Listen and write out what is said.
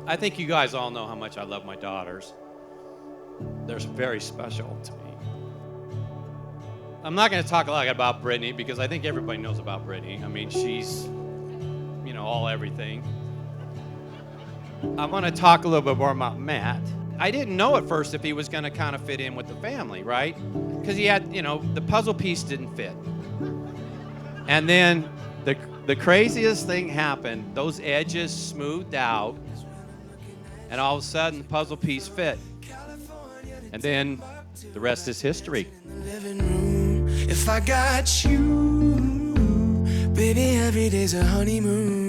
I think you guys all know how much I love my daughters. They're very special to me. I'm not going to talk a lot about Brittany because I think everybody knows about Brittany. I mean, she's, all everything. I want to talk a little bit more about Matt. I didn't know at first if he was going to kind of fit in with the family, right? Because he had, the puzzle piece didn't fit. And then the craziest thing happened. Those edges smoothed out, and all of a sudden the puzzle piece fit. And then the rest is history. If I got you, baby, every day's a honeymoon.